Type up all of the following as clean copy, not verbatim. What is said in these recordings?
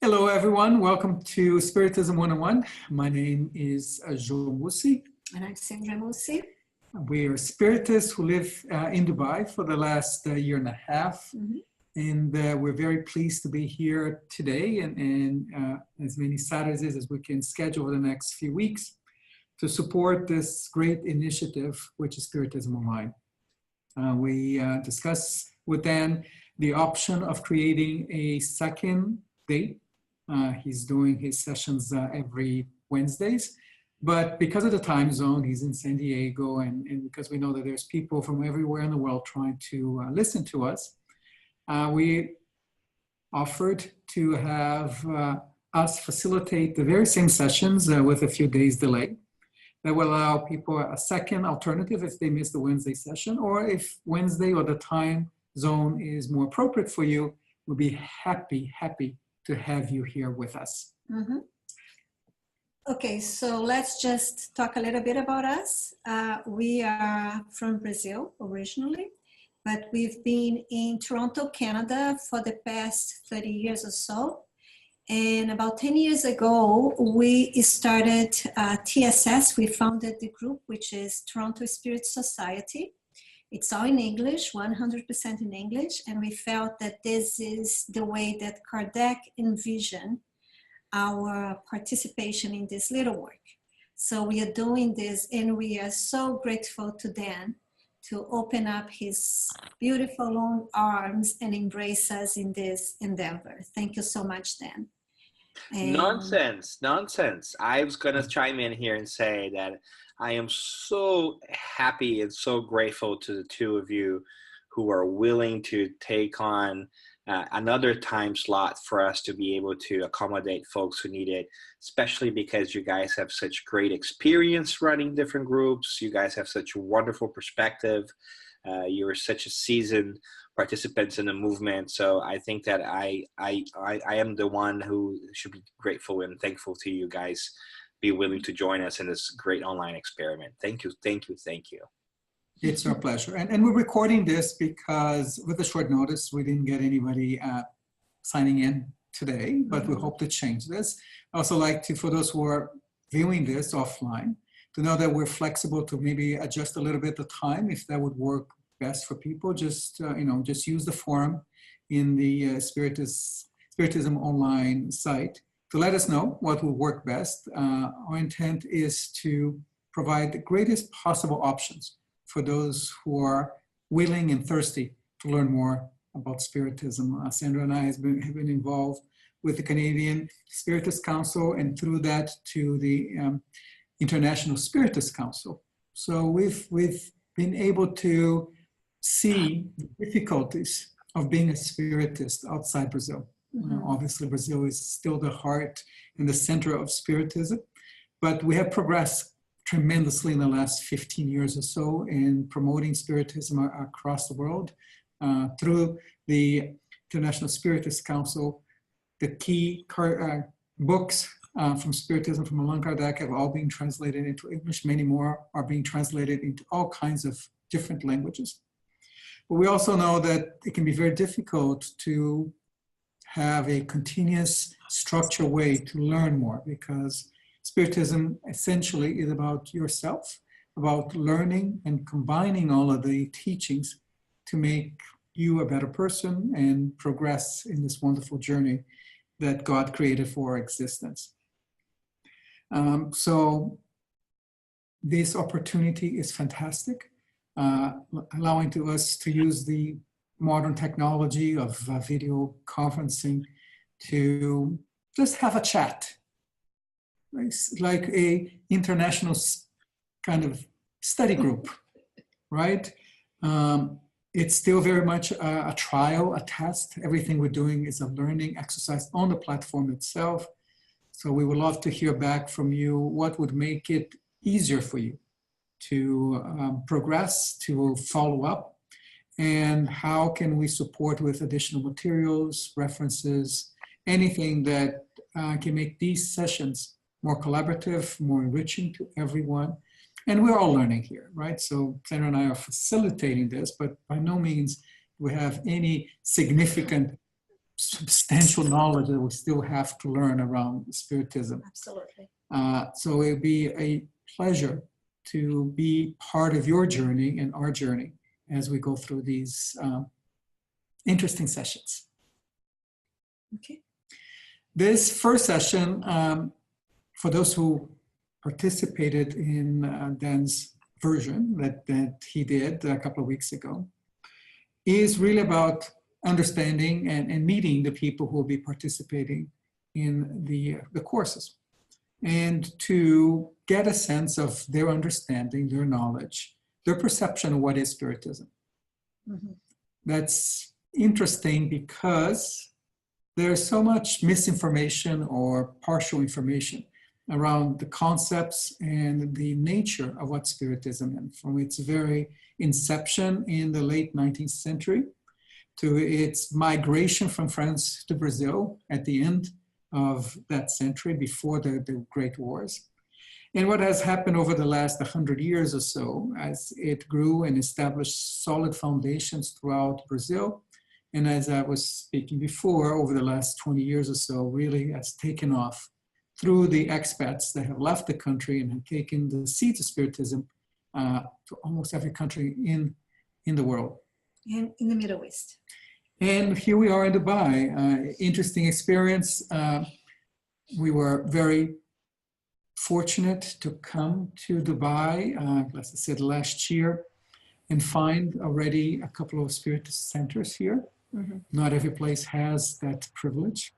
Hello, everyone. Welcome to Spiritism 101. My name is Jo Mussi. And I'm Sandra Mussi. We are spiritists who live in Dubai for the last year and a half. Mm-hmm. And we're very pleased to be here today and as many Saturdays as we can schedule over the next few weeks to support this great initiative, which is Spiritism Online. We discuss with Dan the option of creating a second date. He's doing his sessions every Wednesdays, but because of the time zone, he's in San Diego, and because we know that there's people from everywhere in the world trying to listen to us, we offered to have us facilitate the very same sessions with a few days delay. That will allow people a second alternative if they miss the Wednesday session, or if Wednesday or the time zone is more appropriate for you, we'll be happy to have you here with us. Mm-hmm. Okay, so let's just talk a little bit about us. We are from Brazil originally, but we've been in Toronto, Canada for the past 30 years or so. And about 10 years ago, we started TSS. We founded the group, which is Toronto Spirit Society. It's all in English, 100% in English. And we felt that this is the way that Kardec envisioned our participation in this little work. So we are doing this, and we are so grateful to Dan to open up his beautiful long arms and embrace us in this endeavor. Thank you so much, Dan. And Nonsense. I was going to chime in here and say that I am so happy and so grateful to the two of you who are willing to take on another time slot for us to be able to accommodate folks who need it, especially because you guys have such great experience running different groups. You guys have such a wonderful perspective. You're such a seasoned participants in the movement. So I think that I am the one who should be grateful and thankful to you guys be willing to join us in this great online experiment. Thank you. It's our pleasure. And we're recording this because with a short notice, we didn't get anybody signing in today, but we hope to change this. I also like to, for those who are viewing this offline, to know that we're flexible to maybe adjust a little bit the time if that would work best for people. Just just use the forum in the Spiritism Online site to let us know what will work best. Our intent is to provide the greatest possible options for those who are willing and thirsty to learn more about Spiritism. Sandra and I have been involved with the Canadian Spiritist Council, and through that to the International Spiritist Council. So we've been able to see the difficulties of being a Spiritist outside Brazil. Obviously, Brazil is still the heart and the center of Spiritism, but we have progressed tremendously in the last 15 years or so in promoting Spiritism across the world through the International Spiritist Council. The key books from Spiritism from Allan Kardec have all been translated into English. Many more are being translated into all kinds of different languages. But we also know that it can be very difficult to have a continuous structured way to learn more, because Spiritism essentially is about yourself, about learning and combining all of the teachings to make you a better person and progress in this wonderful journey that God created for our existence. So this opportunity is fantastic, allowing to us to use the modern technology of video conferencing to just have a chat. It's like a international kind of study group, right? It's still very much a trial, a test. Everything we're doing is a learning exercise on the platform itself. So we would love to hear back from you what would make it easier for you to progress, to follow up, and how can we support with additional materials, references, anything that can make these sessions more collaborative, more enriching to everyone. And we're all learning here, right? So Sandra and I are facilitating this, but by no means do we have any significant substantial knowledge that we still have to learn around Spiritism. Absolutely. So it would be a pleasure to be part of your journey and our journey as we go through these interesting sessions. Okay. This first session, for those who participated in Dan's version that he did a couple of weeks ago, is really about understanding and meeting the people who will be participating in the courses, and to get a sense of their understanding, their knowledge, their perception of what is Spiritism. Mm-hmm. That's interesting because there's so much misinformation or partial information around the concepts and the nature of what Spiritism is, from its very inception in the late 19th century to its migration from France to Brazil at the end of that century, before the Great Wars. And what has happened over the last 100 years or so, as it grew and established solid foundations throughout Brazil. And as I was speaking before, over the last 20 years or so, really has taken off through the expats that have left the country and have taken the seeds of Spiritism to almost every country in the world. And in the Middle East. And here we are in Dubai. Interesting experience. We were very fortunate to come to Dubai, as I said, last year, and find already a couple of Spiritist centers here. Mm-hmm. Not every place has that privilege.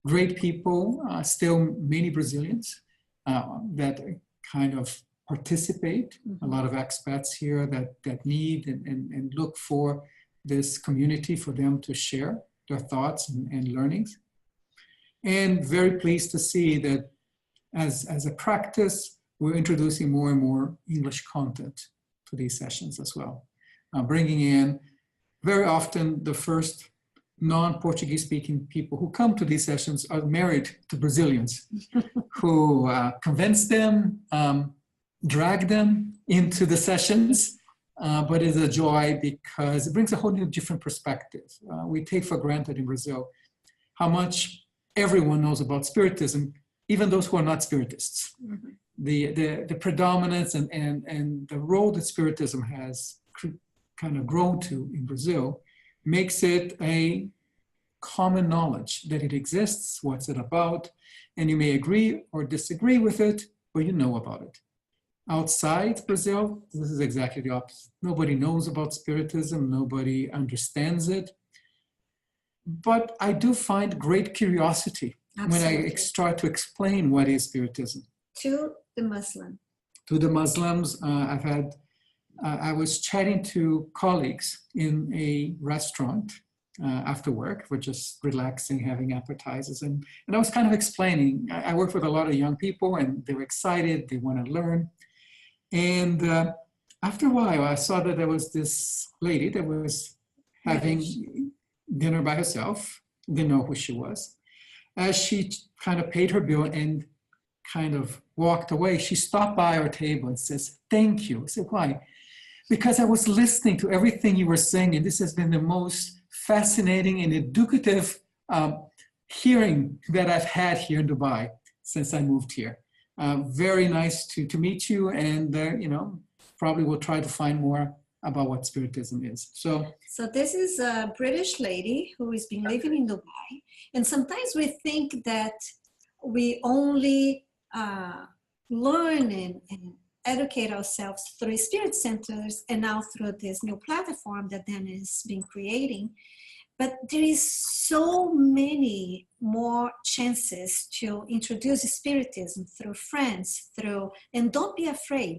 Great people, still many Brazilians that kind of participate. Mm-hmm. A lot of expats here that need and look for this community for them to share their thoughts and learnings. And very pleased to see that as a practice, we're introducing more and more English content to these sessions as well. Bringing in very often the first non-Portuguese speaking people who come to these sessions are married to Brazilians who convince them, drag them into the sessions, but it's a joy because it brings a whole new different perspective. We take for granted in Brazil how much everyone knows about Spiritism, even those who are not Spiritists. Mm-hmm. The predominance and the role that Spiritism has kind of grown to in Brazil makes it a common knowledge that it exists, what's it about, and you may agree or disagree with it, but you know about it. Outside Brazil, this is exactly the opposite. Nobody knows about Spiritism, nobody understands it. But I do find great curiosity Absolutely. when I start to explain what is Spiritism. To the Muslim. To the Muslims, I was chatting to colleagues in a restaurant after work. We're just relaxing, having appetizers. And I was kind of explaining, I work with a lot of young people and they're excited, they want to learn. And after a while, I saw that there was this lady that was having dinner by herself, didn't know who she was. As she kind of paid her bill and kind of walked away, she stopped by our table and says, "Thank you." I said, "Why?" "Because I was listening to everything you were saying, and this has been the most fascinating and educative hearing that I've had here in Dubai since I moved here. Very nice to meet you, and probably we'll try to find more about what Spiritism is." So this is a British lady who has been living in Dubai, and sometimes we think that we only learn and educate ourselves through spirit centers and now through this new platform that Dan has been creating. But there is so many more chances to introduce Spiritism through friends, and don't be afraid,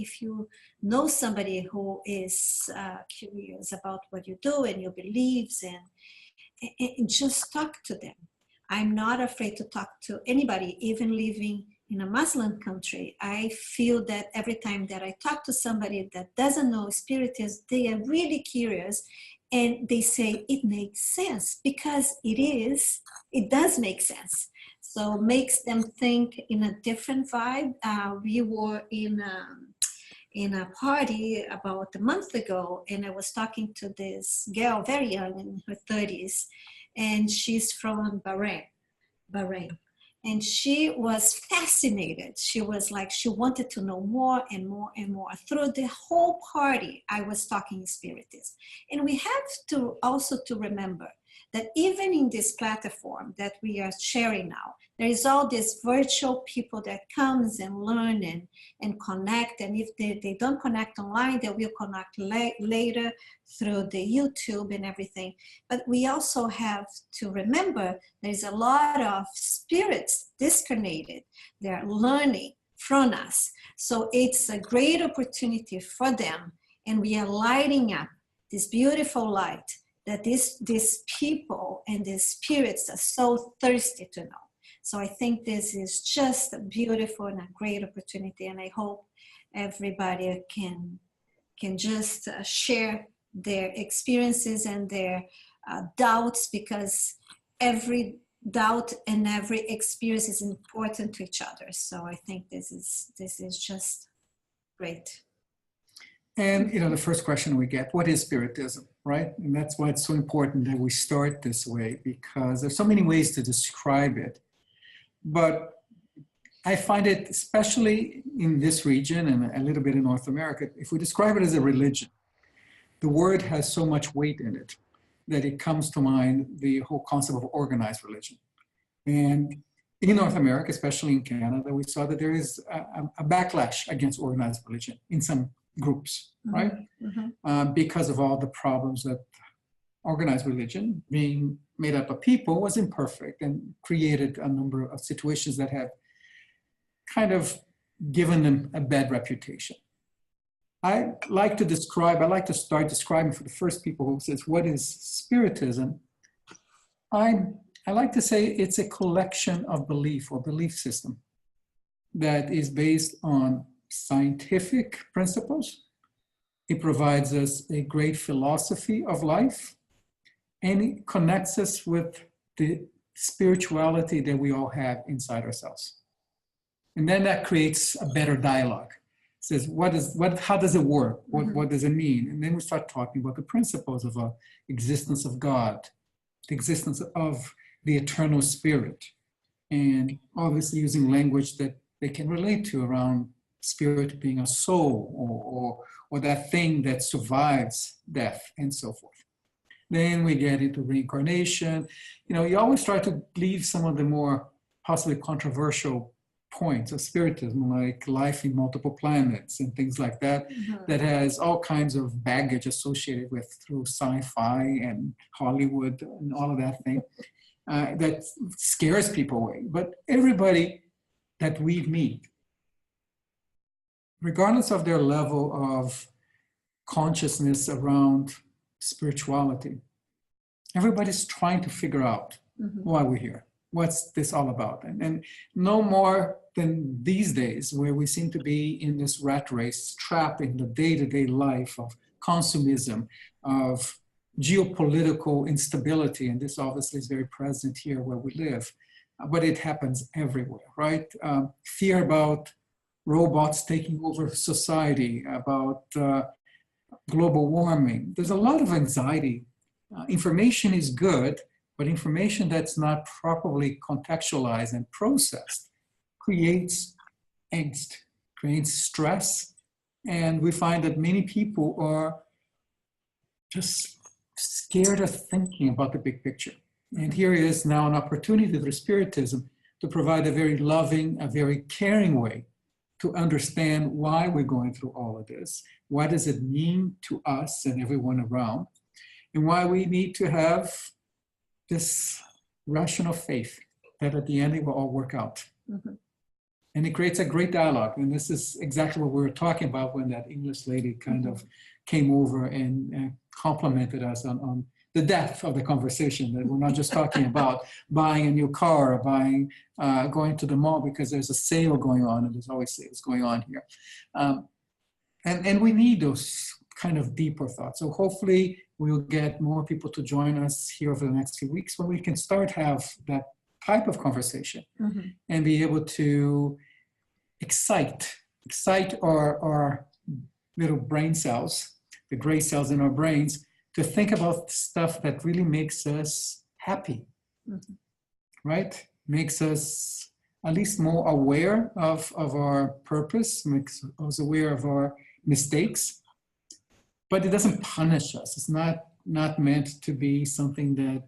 if you know somebody who is curious about what you do and your beliefs, and just talk to them. I'm not afraid to talk to anybody, even living in a Muslim country. I feel that every time that I talk to somebody that doesn't know Spiritism, they are really curious. And they say it makes sense because it does make sense. So makes them think in a different vibe. We were in a party about a month ago, and I was talking to this girl, very young, in her 30s, and she's from Bahrain. And she was fascinated. She was like, she wanted to know more and more and more. Through the whole party, I was talking Spiritism. And we have to also to remember that even in this platform that we are sharing now, there is all these virtual people that comes and learn and connect. And if they don't connect online, they will connect later through the YouTube and everything. But we also have to remember there's a lot of spirits discarnated. They're learning from us. So it's a great opportunity for them. And we are lighting up this beautiful light that these people and these spirits are so thirsty to know. So I think this is just a beautiful and a great opportunity. And I hope everybody can just share their experiences and their doubts, because every doubt and every experience is important to each other. So I think this is just great. And, the first question we get, what is Spiritism, right? And that's why it's so important that we start this way, because there's so many ways to describe it. But I find it, especially in this region and a little bit in North America, if we describe it as a religion, the word has so much weight in it that it comes to mind the whole concept of organized religion. And in North America, especially in Canada, we saw that there is a backlash against organized religion in some groups, right? Mm-hmm. Because of all the problems that organized religion, being made up of people, was imperfect and created a number of situations that have kind of given them a bad reputation. I like to start describing for the first people who says, what is Spiritism? I like to say it's a collection of belief or belief system that is based on scientific principles. It provides us a great philosophy of life, and it connects us with the spirituality that we all have inside ourselves. And then that creates a better dialogue. It says, how does it work? What does it mean? And then we start talking about the principles of existence of God, the existence of the eternal spirit, and obviously using language that they can relate to around spirit being a soul or that thing that survives death and so forth. Then we get into reincarnation. You always try to leave some of the more possibly controversial points of Spiritism, like life in multiple planets and things like that, that has all kinds of baggage associated with through sci-fi and Hollywood and all of that thing that scares people away. But everybody that we meet, regardless of their level of consciousness around spirituality, everybody's trying to figure out why we're here. What's this all about? And no more than these days, where we seem to be in this rat race, trapped in the day-to-day life of consumism, of geopolitical instability, and this obviously is very present here where we live, but it happens everywhere, right? Fear about robots taking over society, about global warming. There's a lot of anxiety. Information is good, but information that's not properly contextualized and processed creates angst, creates stress, and we find that many people are just scared of thinking about the big picture. And here is now an opportunity through Spiritism to provide a very loving, a very caring way to understand why we're going through all of this, what does it mean to us and everyone around, and why we need to have this rational faith that at the end it will all work out. And it creates a great dialogue. And this is exactly what we were talking about when that English lady kind of came over and complimented us on the depth of the conversation, that we're not just talking about buying a new car or going to the mall because there's a sale going on, and there's always sales going on here. And we need those kind of deeper thoughts. So hopefully we'll get more people to join us here over the next few weeks when we can start have that type of conversation and be able to excite our little brain cells, the gray cells in our brains, to think about stuff that really makes us happy, Mhm. right? Makes us at least more aware of our purpose, makes us aware of our mistakes, but it doesn't punish us. It's not meant to be something that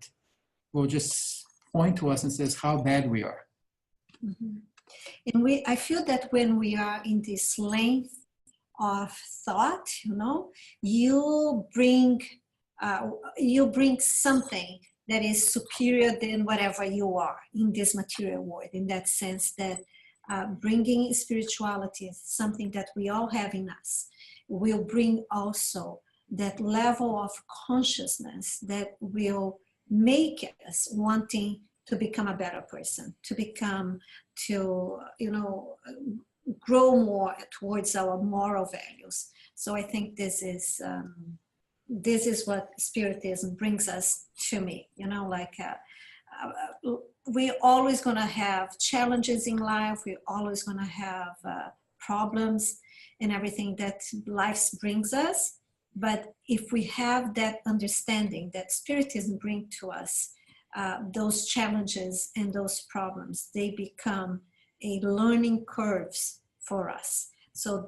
will just point to us and says how bad we are. Mhm. And I feel that when we are in this length of thought, you bring something that is superior than whatever you are in this material world. In that sense, that bringing spirituality is something that we all have in us, will bring also that level of consciousness that will make us wanting to become a better person, to grow more towards our moral values. So I think this is what Spiritism brings us to me. We're always going to have challenges in life. We're always going to have problems and everything that life brings us. But if we have that understanding that Spiritism brings to us, those challenges and those problems, they become a learning curves for us. So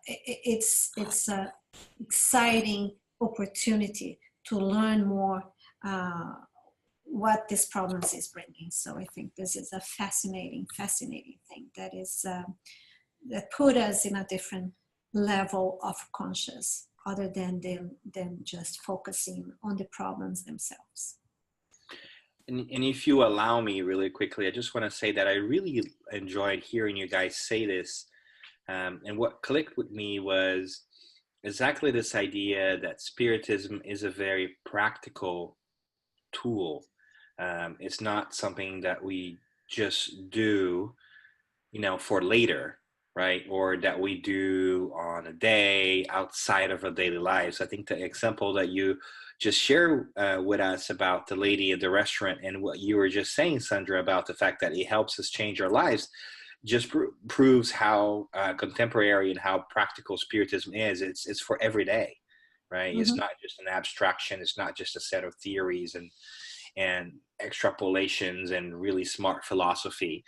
it's an exciting opportunity to learn more what this problems is bringing. So I think this is a fascinating thing that is that put us in a different level of conscious, other than them just focusing on the problems themselves. And if you allow me really quickly, I just want to say that I really enjoyed hearing you guys say this. And what clicked with me was exactly this idea that Spiritism is a very practical tool. It's not something that we just do, for later, right? Or that we do on a day outside of our daily lives. I think the example that you just shared with us about the lady in the restaurant, and what you were just saying, Sandra, about the fact that it helps us change our lives, just proves how contemporary and how practical Spiritism is. It's for every day, right? Mm-hmm. It's not just an abstraction. It's not just a set of theories and extrapolations and really smart philosophy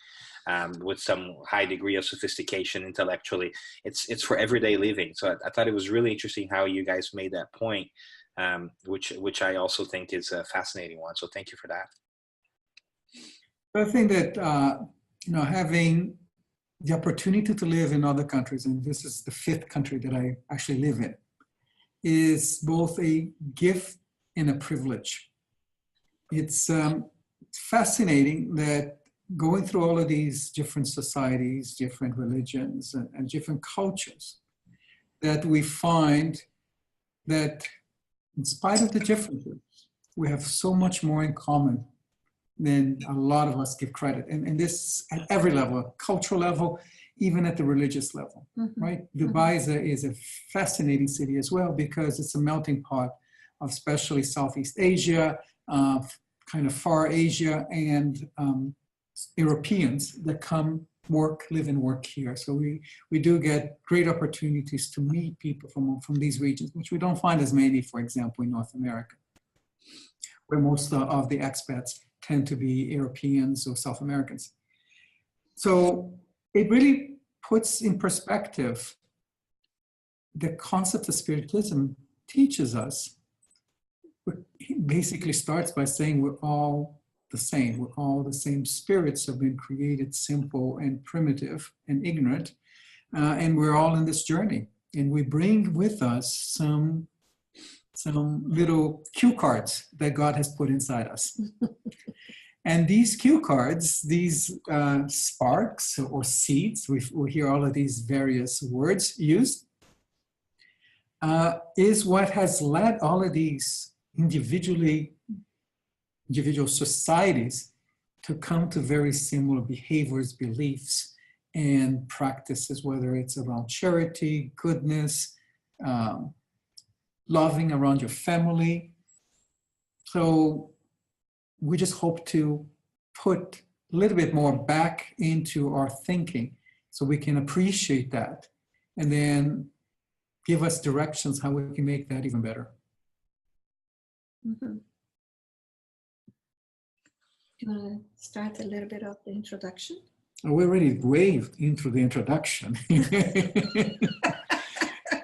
with some high degree of sophistication intellectually. It's for everyday living. So I thought it was really interesting how you guys made that point, which I also think is a fascinating one. So thank you for that. I think that having the opportunity to live in other countries, and this is the 5th country that I actually live in, is both a gift and a privilege. It's fascinating that going through all of these different societies, different religions, and different cultures, that we find that in spite of the differences, we have so much more in common than a lot of us give credit. And this at every level, cultural level, even at the religious level, mm-hmm. right? Dubai is a fascinating city as well, because it's a melting pot of especially Southeast Asia, kind of far Asia, and Europeans that come live and work here. So we do get great opportunities to meet people from these regions, which we don't find as many, for example, in North America, where most of the expats tend to be Europeans or South Americans. So it really puts in perspective the concept of Spiritism teaches us. It basically starts by saying we're all the same. We're all the same spirits have been created simple and primitive and ignorant. And we're all in this journey. And we bring with us some little cue cards that God has put inside us. And these cue cards, these sparks or seeds, we hear all of these various words used, is what has led all of these individual societies to come to very similar behaviors, beliefs, and practices, whether it's around charity, goodness, loving around your family. So we just hope to put a little bit more back into our thinking so we can appreciate that, and then give us directions how we can make that even better. Mm-hmm. Do you want to start a little bit of the introduction? We already waved into the introduction.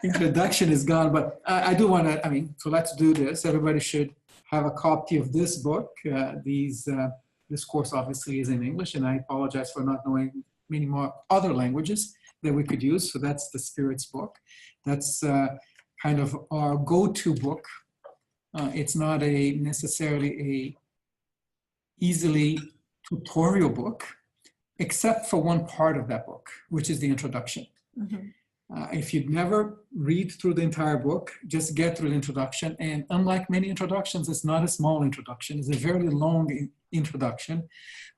Introduction is gone, but I do want to, so let's do this. Everybody should have a copy of this book. This course obviously is in English, and I apologize for not knowing many more other languages that we could use. So that's the Spirit's book. That's kind of our go-to book. It's not necessarily a easily tutorial book, except for one part of that book, which is the introduction. Mm-hmm. If you'd never read through the entire book, just get through the introduction. And unlike many introductions, it's not a small introduction. It's a very long introduction,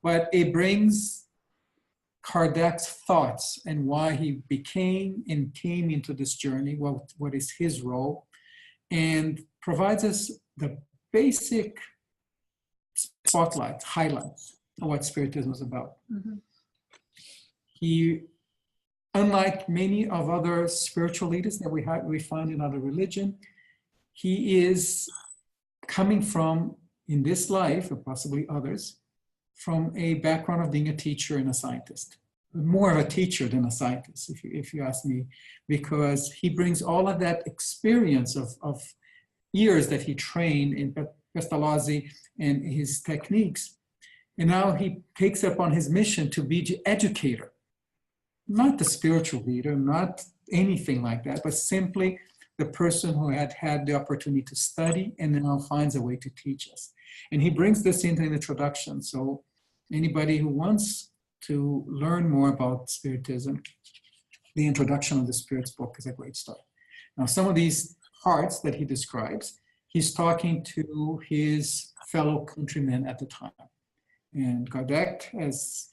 but it brings Kardec's thoughts and why he became and came into this journey, what is his role, and provides us the basic spotlight, highlights of what Spiritism is about. Mm-hmm. He, unlike many of other spiritual leaders that we find in other religion, he is coming from, in this life, or possibly others, from a background of being a teacher and a scientist. More of a teacher than a scientist, if you ask me, because he brings all of that experience of years that he trained in Pestalozzi and his techniques. And now he takes upon his mission to be the educator, not the spiritual leader, not anything like that, but simply the person who had had the opportunity to study and now finds a way to teach us. And he brings this into an introduction. So anybody who wants to learn more about Spiritism, the introduction of the Spirit's book is a great start. Now, some of these parts that he describes, he's talking to his fellow countrymen at the time. And Kardec, as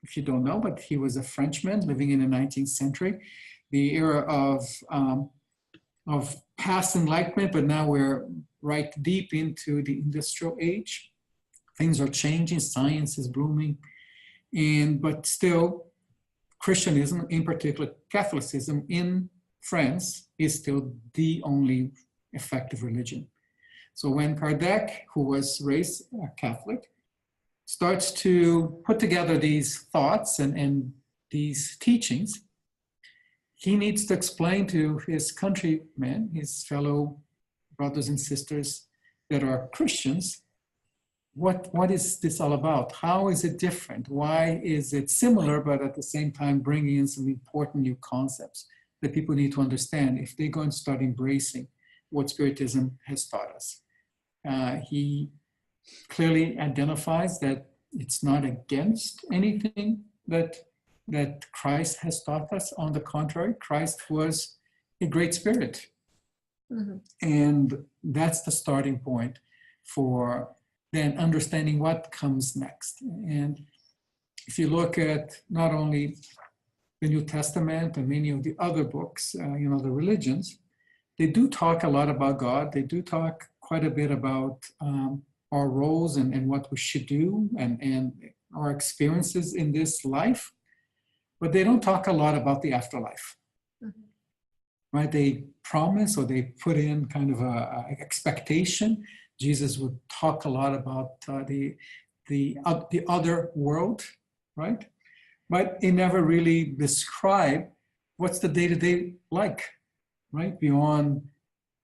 if you don't know, but he was a Frenchman living in the 19th century, the era of past enlightenment, but now we're right deep into the industrial age. Things are changing, science is blooming, but still Christianism, in particular Catholicism in France, is still the only effective religion. So when Kardec, who was raised a Catholic, starts to put together these thoughts and these teachings, he needs to explain to his countrymen, his fellow brothers and sisters that are Christians, what is this all about? How is it different? Why is it similar, but at the same time bringing in some important new concepts that people need to understand if they're going to start embracing what Spiritism has taught us? He clearly identifies that it's not against anything that Christ has taught us. On the contrary, Christ was a great spirit. Mm-hmm. And that's the starting point for then understanding what comes next. And if you look at not only the New Testament and many of the other books, the religions, they do talk a lot about God. They do talk quite a bit about our roles and what we should do and our experiences in this life, but they don't talk a lot about the afterlife. Mm-hmm. Right? They promise, or they put in kind of a expectation. Jesus would talk a lot about the other world, right? But he never really described what's the day-to-day like, right? Beyond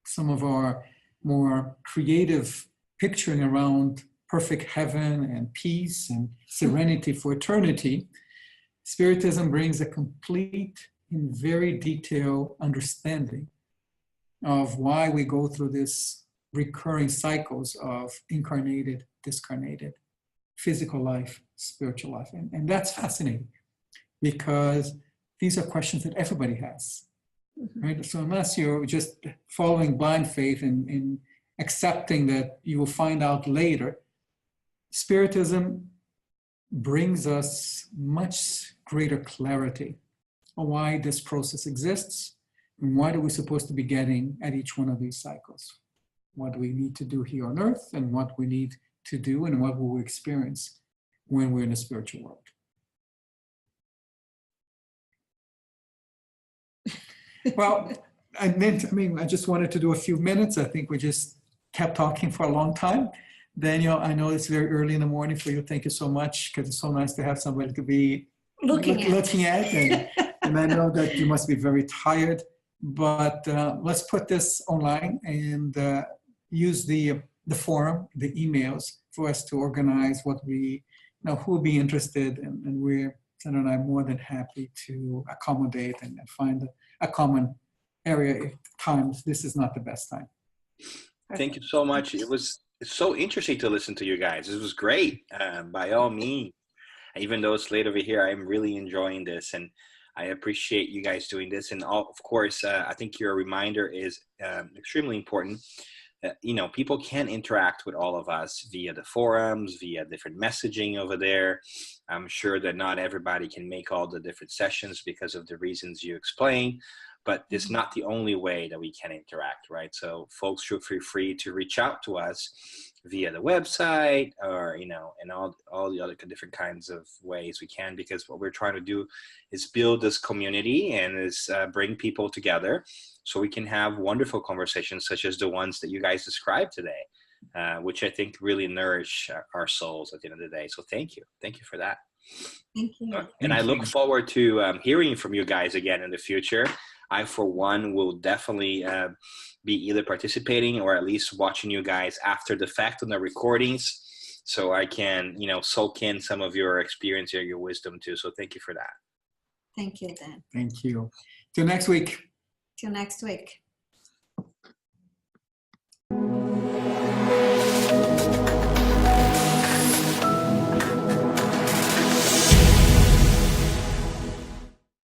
some of our more creative picturing around perfect heaven and peace and serenity for eternity, Spiritism brings a complete and very detailed understanding of why we go through this recurring cycles of incarnated, discarnated, physical life, spiritual life. And that's fascinating because these are questions that everybody has, right? So unless you're just following blind faith and accepting that you will find out later, Spiritism brings us much greater clarity on why this process exists and what are we supposed to be getting at each one of these cycles. What do we need to do here on earth and what we need to do and what will we experience when we're in the spiritual world. Well, I just wanted to do a few minutes. I think we just kept talking for a long time. Daniel, I know it's very early in the morning for you. Thank you so much, because it's so nice to have somebody to be Looking at. and I know that you must be very tired, but let's put this online and use the forum, the emails, for us to organize what we, who will be interested, and we're, Sandra and I, more than happy to accommodate and find a common area if times this is not the best time. Thank you so much. It's so interesting to listen to you guys. This was great. By all means, even though it's late over here, I'm really enjoying this, and I appreciate you guys doing this. And of course, I think your reminder is extremely important. People can interact with all of us via the forums, via different messaging over there. I'm sure that not everybody can make all the different sessions because of the reasons you explained, but it's not the only way that we can interact, right? So folks should feel free to reach out to us via the website, or, and all the other different kinds of ways we can, because what we're trying to do is build this community and is bring people together so we can have wonderful conversations such as the ones that you guys described today, which I think really nourish our souls at the end of the day. So thank you. Thank you for that. Thank you. And I look forward to hearing from you guys again in the future. I, for one, will definitely be either participating or at least watching you guys after the fact on the recordings, so I can, soak in some of your experience or your wisdom too. So thank you for that. Thank you, Dan. Thank you. Till next week. Till next week.